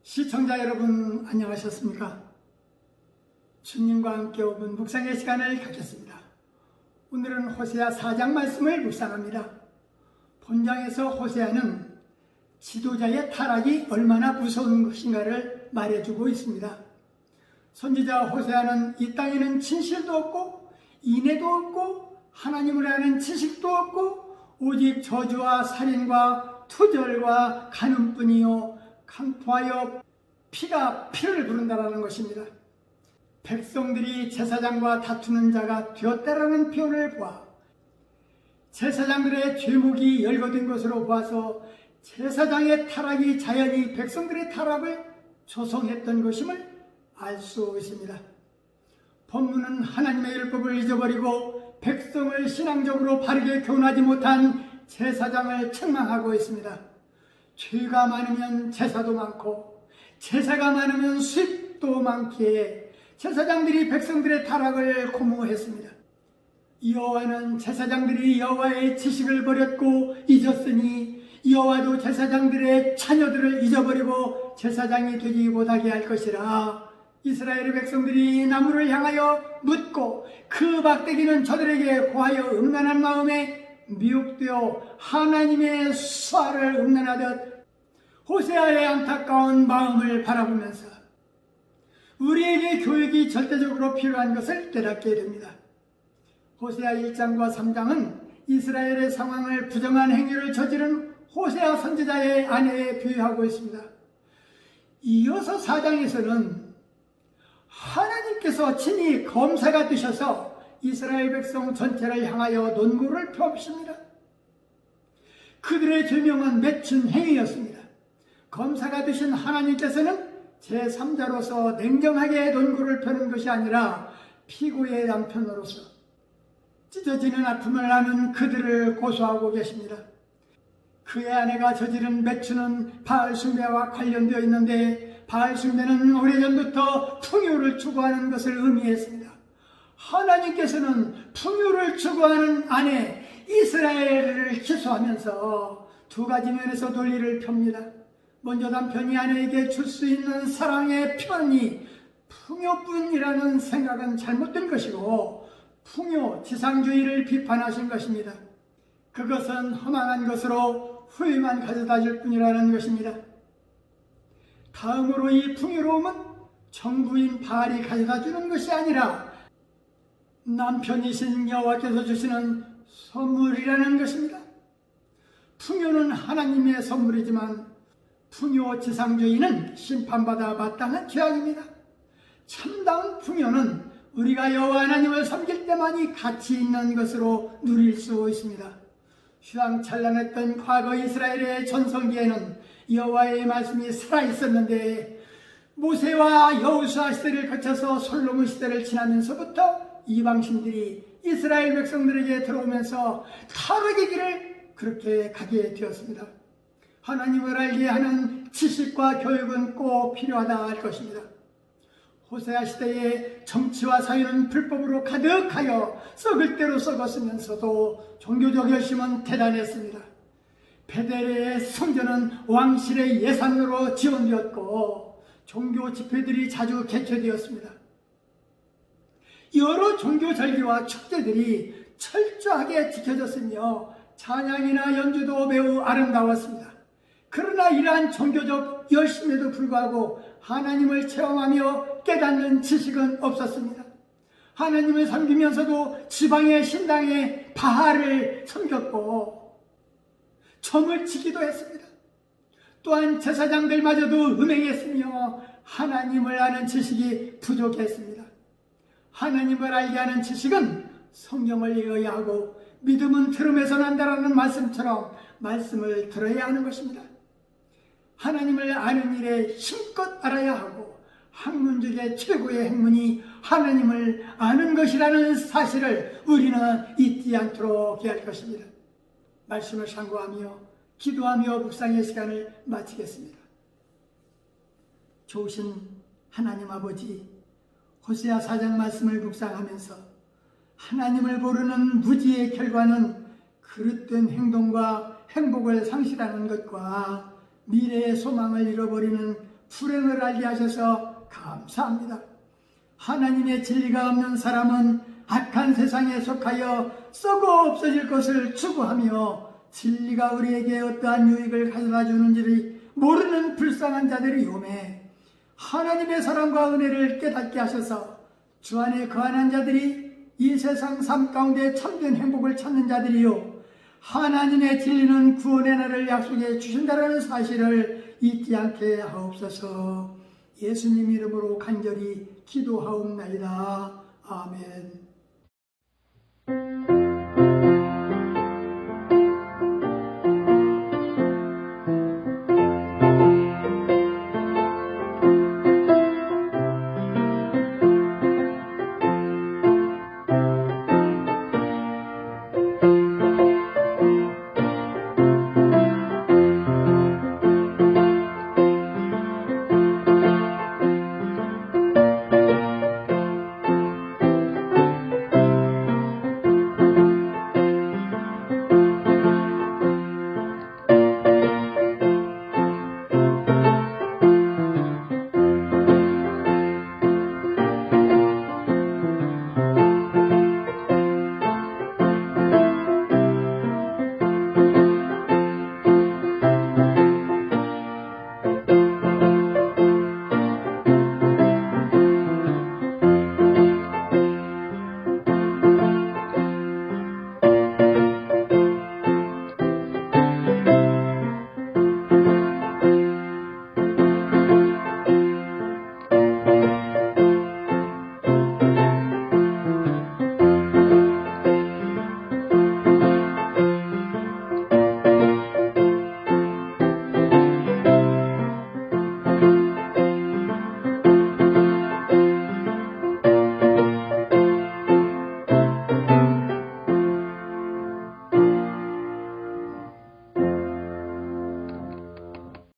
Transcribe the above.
시청자 여러분 안녕하셨습니까? 주님과 함께 5분 묵상의 시간을 갖겠습니다. 오늘은 호세아 4장 말씀을 묵상합니다. 본장에서 호세아는 지도자의 타락이 얼마나 무서운 것인가를 말해주고 있습니다. 선지자 호세아는 이 땅에는 진실도 없고 인애도 없고 하나님을 아는 지식도 없고 오직 저주와 살인과 투절과 간음뿐이요 강포하여 피가 피를 부른다라는 것입니다. 백성들이 제사장과 다투는 자가 되었다라는 표현을 보아 제사장들의 죄목이 열거된 것으로 보아서 제사장의 타락이 자연히 백성들의 타락을 조성했던 것임을 알 수 있습니다. 본문은 하나님의 율법을 잊어버리고 백성을 신앙적으로 바르게 교훈하지 못한 제사장을 책망하고 있습니다. 죄가 많으면 제사도 많고 제사가 많으면 수입도 많기에 제사장들이 백성들의 타락을 고무했습니다. 여호와는 제사장들이 여호와의 지식을 버렸고 잊었으니 여호와도 제사장들의 자녀들을 잊어버리고 제사장이 되지 못하게 할 것이라. 이스라엘의 백성들이 나무를 향하여 묻고 그 막대기는 저들에게 고하여 음란한 마음에 미혹되어 하나님의 수하를 음란하듯 호세아의 안타까운 마음을 바라보면서 우리에게 교육이 절대적으로 필요한 것을 깨닫게 됩니다. 호세아 1장과 3장은 이스라엘의 상황을 부정한 행위를 저지른 호세아 선지자의 아내에 비유하고 있습니다. 이어서 4장에서는 하나님께서 친히 검사가 되셔서 이스라엘 백성 전체를 향하여 논고를 펴십니다. 그들의 죄명은 맺힌 행위였습니다. 검사가 되신 하나님께서는 제3자로서 냉정하게 논고를 펴는 것이 아니라 피고의 남편으로서 찢어지는 아픔을 아는 그들을 고소하고 계십니다. 그의 아내가 저지른 매추는 바알 숭배와 관련되어 있는데 바알 숭배는 오래전부터 풍요를 추구하는 것을 의미했습니다. 하나님께서는 풍요를 추구하는 아내 이스라엘을 기소하면서 두 가지 면에서 논리를 펴니다. 먼저 남편이 아내에게 줄 수 있는 사랑의 표현이 풍요뿐이라는 생각은 잘못된 것이고 풍요, 지상주의를 비판하신 것입니다. 그것은 허망한 것으로 후회만 가져다 줄 뿐이라는 것입니다. 다음으로 이 풍요로움은 정부인 바알이 가져다 주는 것이 아니라 남편이신 여호와께서 주시는 선물이라는 것입니다. 풍요는 하나님의 선물이지만 풍요 지상주의는 심판받아 마땅한 죄악입니다. 참다운 풍요는 우리가 여호와 하나님을 섬길 때만이 가치 있는 것으로 누릴 수 있습니다. 휘황찬란했던 과거 이스라엘의 전성기에는 여호와의 말씀이 살아있었는데 모세와 여호수아 시대를 거쳐서 솔로몬 시대를 지나면서부터 이방신들이 이스라엘 백성들에게 들어오면서 타락의 길을 그렇게 가게 되었습니다. 하나님을 알게 하는 지식과 교육은 꼭 필요하다 할 것입니다. 호세아 시대의 정치와 사회는 불법으로 가득하여 썩을 대로 썩었으면서도 종교적 열심은 대단했습니다. 베델의 성전은 왕실의 예산으로 지원되었고 종교 집회들이 자주 개최되었습니다. 여러 종교 절기와 축제들이 철저하게 지켜졌으며 찬양이나 연주도 매우 아름다웠습니다. 그러나 이러한 종교적 열심에도 불구하고 하나님을 체험하며 깨닫는 지식은 없었습니다. 하나님을 섬기면서도 지방의 신당에 바알을 섬겼고 점을 치기도 했습니다. 또한 제사장들마저도 음행했으며 하나님을 아는 지식이 부족했습니다. 하나님을 알게 하는 지식은 성경을 읽어야 하고 믿음은 들음에서 난다라는 말씀처럼 말씀을 들어야 하는 것입니다. 하나님을 아는 일에 힘껏 알아야 하고 학문 중에 최고의 학문이 하나님을 아는 것이라는 사실을 우리는 잊지 않도록 해야 할 것입니다. 말씀을 상고하며 기도하며 묵상의 시간을 마치겠습니다. 좋으신 하나님 아버지, 호세아 4장 말씀을 묵상하면서 하나님을 모르는 무지의 결과는 그릇된 행동과 행복을 상실하는 것과 미래의 소망을 잃어버리는 불행을 알게 하셔서 감사합니다. 하나님의 진리가 없는 사람은 악한 세상에 속하여 썩어 없어질 것을 추구하며 진리가 우리에게 어떠한 유익을 가져다 주는지를 모르는 불쌍한 자들이 오매 하나님의 사랑과 은혜를 깨닫게 하셔서 주 안에 거하는 자들이 이 세상 삶 가운데 참된 행복을 찾는 자들이요 하나님의 진리는 구원의 날을 약속해 주신다라는 사실을 잊지 않게 하옵소서. 예수님 이름으로 간절히 기도하옵나이다. 아멘.